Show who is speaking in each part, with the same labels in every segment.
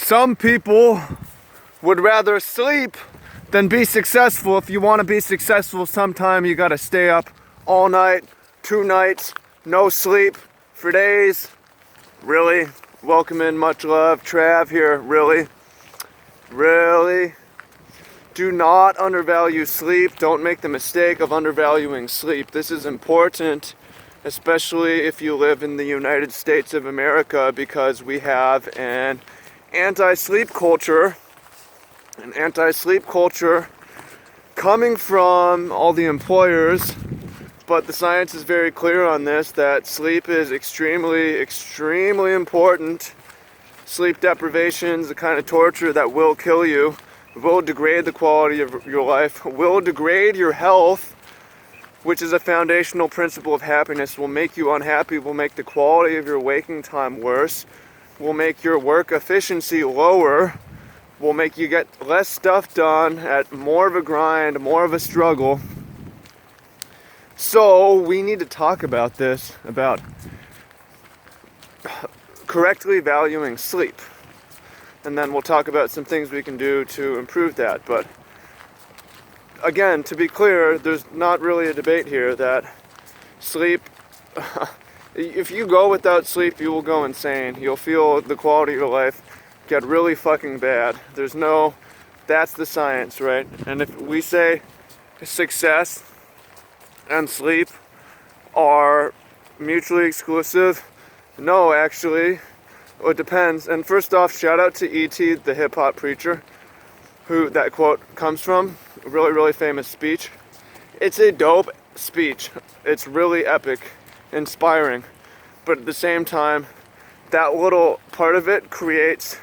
Speaker 1: Some people would rather sleep than be successful. If you want to be successful sometime, you got to stay up all night, 2 nights, no sleep for days. Really? Welcome in, much love. Trav here. Really? Really? Do not undervalue sleep. Don't make the mistake of undervaluing sleep. This is important, especially if you live in the United States of America, because we have an anti-sleep culture. An anti-sleep culture coming from all the employers, but the science is very clear on this, that sleep is extremely important. Sleep deprivation is the kind of torture that will kill you, will degrade the quality of your life, will degrade your health, which is a foundational principle of happiness, will make you unhappy, will make the quality of your waking time worse, will make your work efficiency lower, will make you get less stuff done at more of a grind, more of a struggle. So we need to talk about this, about correctly valuing sleep. And then we'll talk about some things we can do to improve that. But again, to be clear, there's not really a debate here that sleep, if you go without sleep, you will go insane. You'll feel the quality of your life get really fucking bad. That's the science, right? And if we say success and sleep are mutually exclusive, no, actually, it depends. And first off, shout out to E.T., the hip hop preacher, who that quote comes from. A really famous speech. It's a dope speech. It's really epic, inspiring. But at the same time, that little part of it creates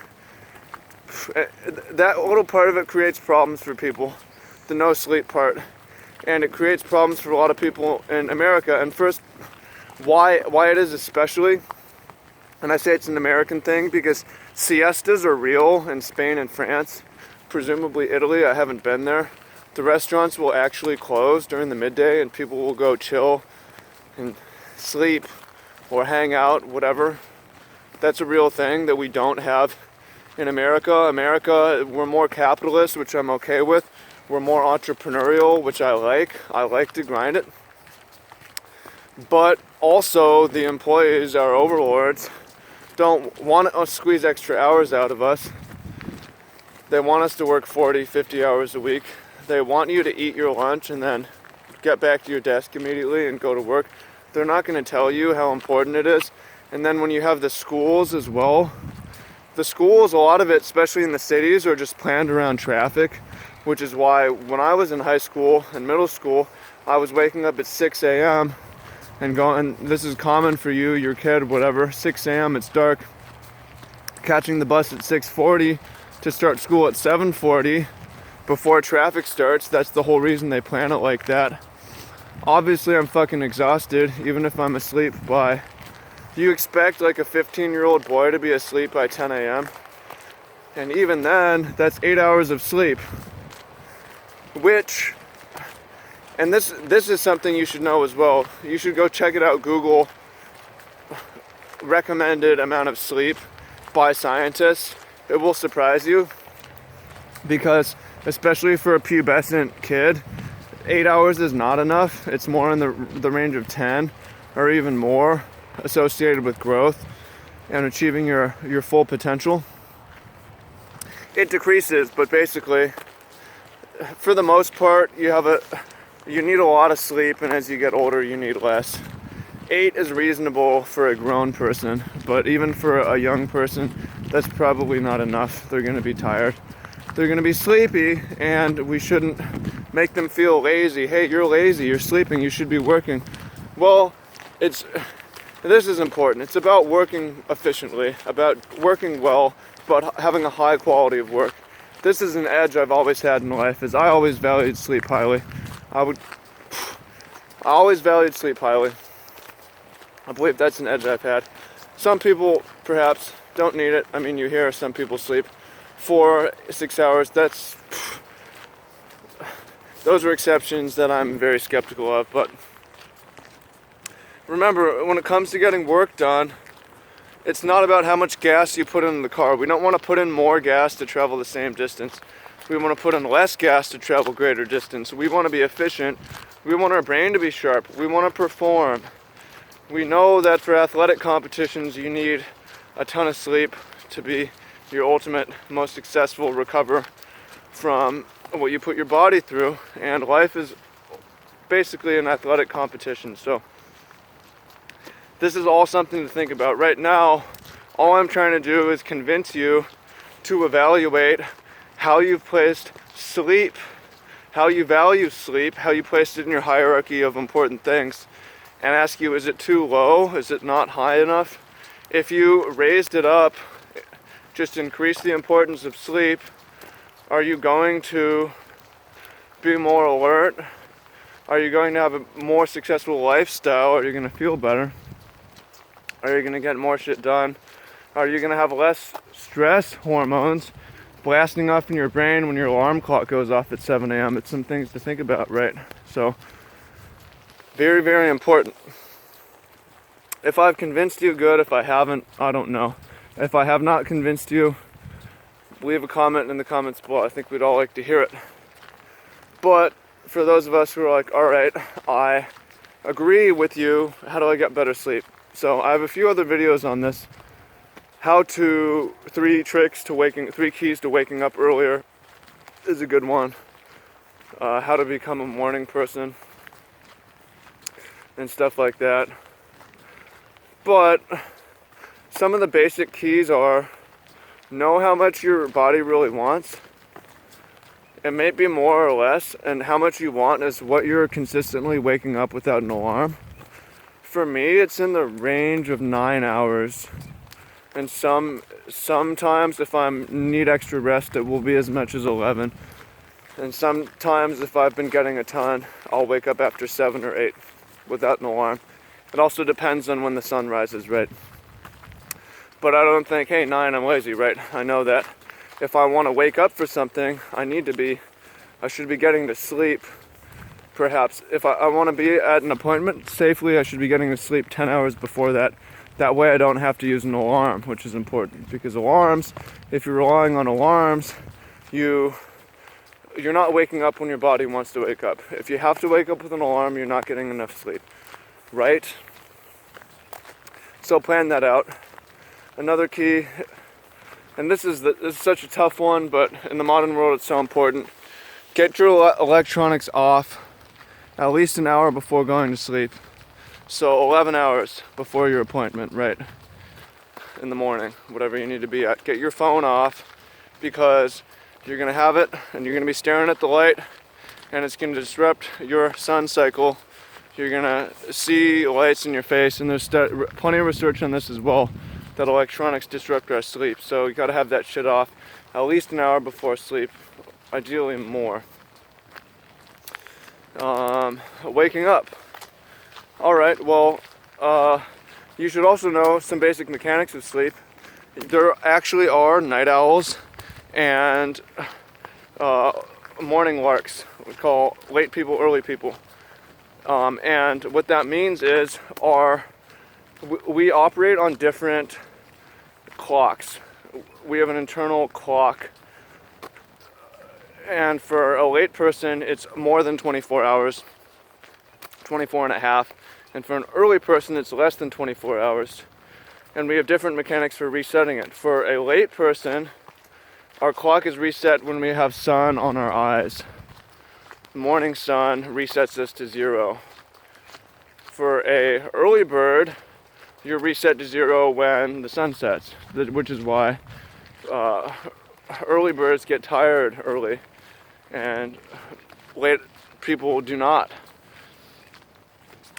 Speaker 1: problems for people, the no sleep part, and it creates problems for a lot of people in America. And first, why it is especially, and I say it's an American thing, because siestas are real in Spain and France, presumably Italy. I haven't been there. The restaurants will actually close during the midday and people will go chill and sleep or hang out, whatever. That's a real thing that we don't have in America. America, we're more capitalist, which I'm okay with. We're more entrepreneurial, which I like. I like to grind it. But also the employees, our overlords, don't want to squeeze extra hours out of us. They want us to work 40, 50 hours a week. They want you to eat your lunch and then get back to your desk immediately and go to work. They're not going to tell you how important it is. And then when you have the schools as well, the schools, a lot of it, especially in the cities, are just planned around traffic, which is why when I was in high school and middle school, I was waking up at 6 a.m. and going, this is common for you, your kid, whatever, 6 a.m., it's dark, catching the bus at 6:40 to start school at 7:40 before traffic starts. That's the whole reason they plan it like that. Obviously, I'm fucking exhausted, even if I'm asleep by... You expect like a 15-year-old boy to be asleep by 10 a.m.? And even then, that's 8 hours of sleep. Which... And this is something you should know as well. You should go check it out. Google recommended amount of sleep by scientists. It will surprise you, because especially for a pubescent kid, 8 hours is not enough. It's more in the range of 10 or even more, associated with growth and achieving your full potential. It decreases, but basically, for the most part, you need a lot of sleep, and as you get older, you need less. 8 is reasonable for a grown person, but even for a young person, that's probably not enough. They're going to be tired. They're going to be sleepy, and we shouldn't make them feel lazy. Hey, you're lazy, you're sleeping, you should be working. Well, this is important. It's about working efficiently, about working well, about having a high quality of work. This is an edge I've always had in life, is I always valued sleep highly. I always valued sleep highly. I believe that's an edge I've had. Some people perhaps don't need it. I mean, you hear some people sleep 4-6 hours. Those are exceptions that I'm very skeptical of. But remember, when it comes to getting work done, It's not about how much gas you put in the car. We don't want to put in more gas to travel the same distance. We want to put in less gas to travel greater distance. We want to be efficient. We want our brain to be sharp. We want to perform. We know that for athletic competitions, you need a ton of sleep to be your ultimate, most successful recover from what you put your body through. And life is basically an athletic competition. So this is all something to think about. Right now, all I'm trying to do is convince you to evaluate how you've placed sleep, how you value sleep, how you placed it in your hierarchy of important things, and ask you, is it too low? Is it not high enough? If you raised it up, just increase the importance of sleep, are you going to be more alert? Are you going to have a more successful lifestyle? Are you going to feel better? Are you going to get more shit done? Are you going to have less stress hormones blasting off in your brain when your alarm clock goes off at 7 a.m.? It's some things to think about, right? So, very, very important. If I've convinced you, good. If I haven't, I don't know. If I have not convinced you, leave a comment in the comments below. I think we'd all like to hear it. But for those of us who are like, all right, I agree with you, how do I get better sleep? So I have a few other videos on this. Three keys to waking up earlier is a good one. How to become a morning person and stuff like that. But some of the basic keys are: know how much your body really wants. It may be more or less, and how much you want is what you're consistently waking up without an alarm. For me, it's in the range of 9 hours. And sometimes if I need extra rest, it will be as much as 11. And sometimes if I've been getting a ton, I'll wake up after 7 or 8 without an alarm. It also depends on when the sun rises, right? But I don't think, hey, 9, I'm lazy, right? I know that if I want to wake up for something, I should be getting to sleep. Perhaps if I want to be at an appointment safely, I should be getting to sleep 10 hours before that. That way I don't have to use an alarm, which is important. Because alarms, if you're relying on alarms, you're not waking up when your body wants to wake up. If you have to wake up with an alarm, you're not getting enough sleep, right? So plan that out. Another key, and this is such a tough one, but in the modern world it's so important. Get your electronics off at least an hour before going to sleep. So 11 hours before your appointment, right? In the morning, whatever you need to be at. Get your phone off, because you're gonna have it and you're gonna be staring at the light and it's gonna disrupt your sun cycle. You're gonna see lights in your face, and there's plenty of research on this as well, that electronics disrupt our sleep. So you gotta have that shit off at least an hour before sleep, ideally more. Waking up. All right, well, you should also know some basic mechanics of sleep. There actually are night owls and morning larks, we call late people, early people. And what that means is we operate on different clocks. We have an internal clock. And for a late person, it's more than 24 hours, 24 and a half. And for an early person, it's less than 24 hours. And we have different mechanics for resetting it. For a late person, our clock is reset when we have sun on our eyes. Morning sun resets us to 0. For a early bird, you're reset to 0 when the sun sets, which is why early birds get tired early and late people do not.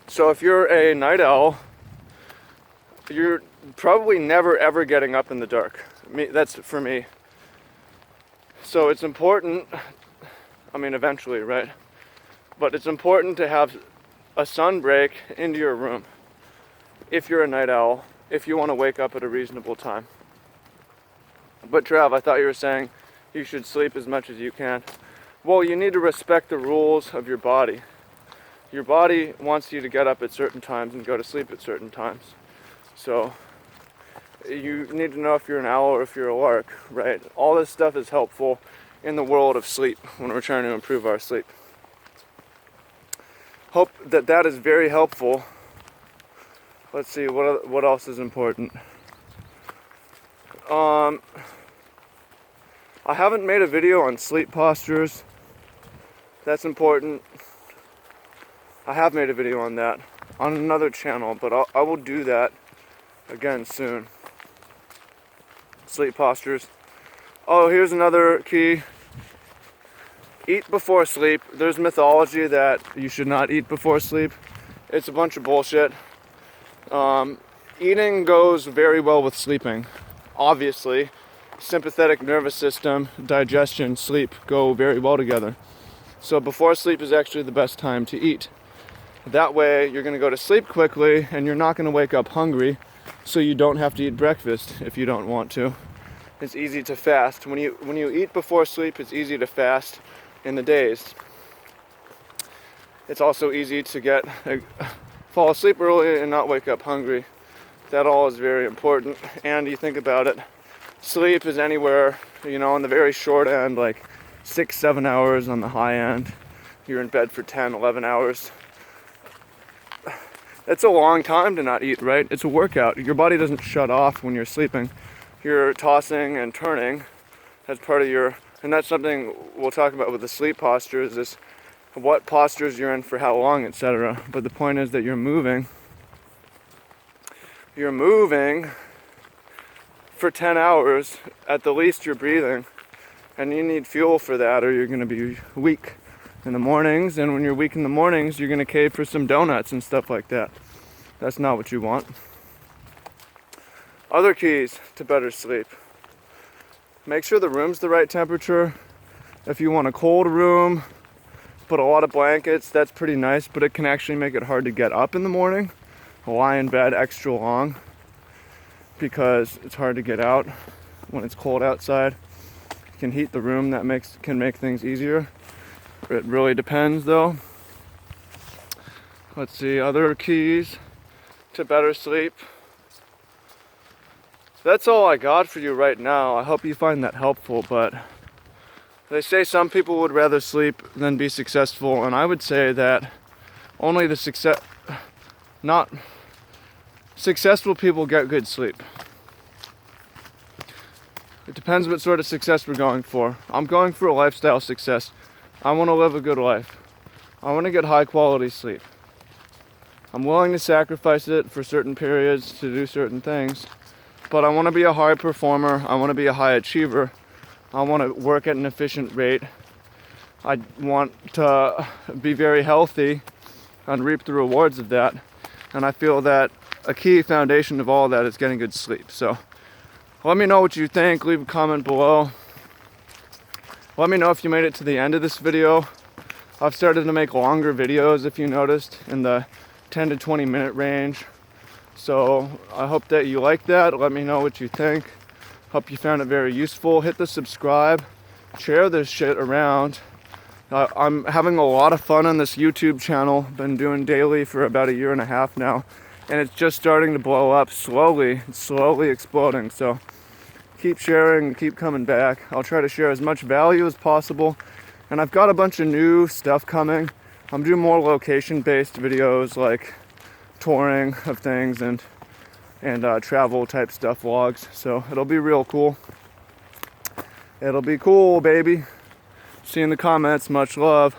Speaker 1: So if you're a night owl, you're probably never ever getting up in the dark. That's for me. So it's important, eventually, right? But it's important to have a sun break into your room if you're a night owl, if you want to wake up at a reasonable time. But Trav, I thought you were saying you should sleep as much as you can. Well, you need to respect the rules of your body. Your body wants you to get up at certain times and go to sleep at certain times. So you need to know if you're an owl or if you're a lark, right? All this stuff is helpful in the world of sleep when we're trying to improve our sleep. Hope that that is very helpful. Let's see, what else is important? I haven't made a video on sleep postures. That's important. I have made a video on that on another channel, but I will do that again soon. Sleep postures. Oh, here's another key. Eat before sleep. There's mythology that you should not eat before sleep. It's a bunch of bullshit. Eating goes very well with sleeping. Obviously, sympathetic nervous system, digestion, sleep go very well together. So before sleep is actually the best time to eat. That way you're going to go to sleep quickly and you're not going to wake up hungry, so you don't have to eat breakfast if you don't want to. It's easy to fast. When you eat before sleep, it's easy to fast in the days. It's also easy to fall asleep early and not wake up hungry. That all is very important. And you think about it, sleep is anywhere, on the very short end, like 6-7 hours. On the high end, you're in bed for 10-11 hours. That's a long time to not eat, right? It's a workout. Your body doesn't shut off when you're sleeping. You're tossing and turning as part of and that's something we'll talk about with the sleep postures, is what postures you're in for how long, etc. But the point is that you're moving for 10 hours. At the least you're breathing, and you need fuel for that or you're going to be weak in the mornings. And when you're weak in the mornings, you're going to cave for some donuts and stuff like that. That's not what you want. Other keys to better sleep. Make sure the room's the right temperature. If you want a cold room, put a lot of blankets. That's pretty nice, but it can actually make it hard to get up in the morning. Lie in bed extra long because it's hard to get out when it's cold outside. You can heat the room. That can make things easier. It really depends though. Let's see, other keys to better sleep. That's all I got for you right now. I hope you find that helpful, but they say some people would rather sleep than be successful, and I would say that only not successful people get good sleep. It depends what sort of success we're going for. I'm going for a lifestyle success. I want to live a good life. I want to get high quality sleep. I'm willing to sacrifice it for certain periods to do certain things, but I want to be a high performer. I want to be a high achiever. I want to work at an efficient rate. I want to be very healthy and reap the rewards of that. And I feel that a key foundation of all that is getting good sleep. So let me know what you think. Leave a comment below. Let me know if you made it to the end of this video. I've started to make longer videos, if you noticed, in the 10 to 20 minute range. So I hope that you like that. Let me know what you think. Hope you found it very useful. Hit the subscribe. Share this shit around. I'm having a lot of fun on this YouTube channel. Been doing daily for about 1.5 years now. And it's just starting to blow up slowly. It's slowly exploding. So keep sharing, keep coming back. I'll try to share as much value as possible. And I've got a bunch of new stuff coming. I'm doing more location-based videos, like touring of things and travel type stuff, vlogs. So it'll be real cool. It'll be cool, baby. See you in the comments. Much love.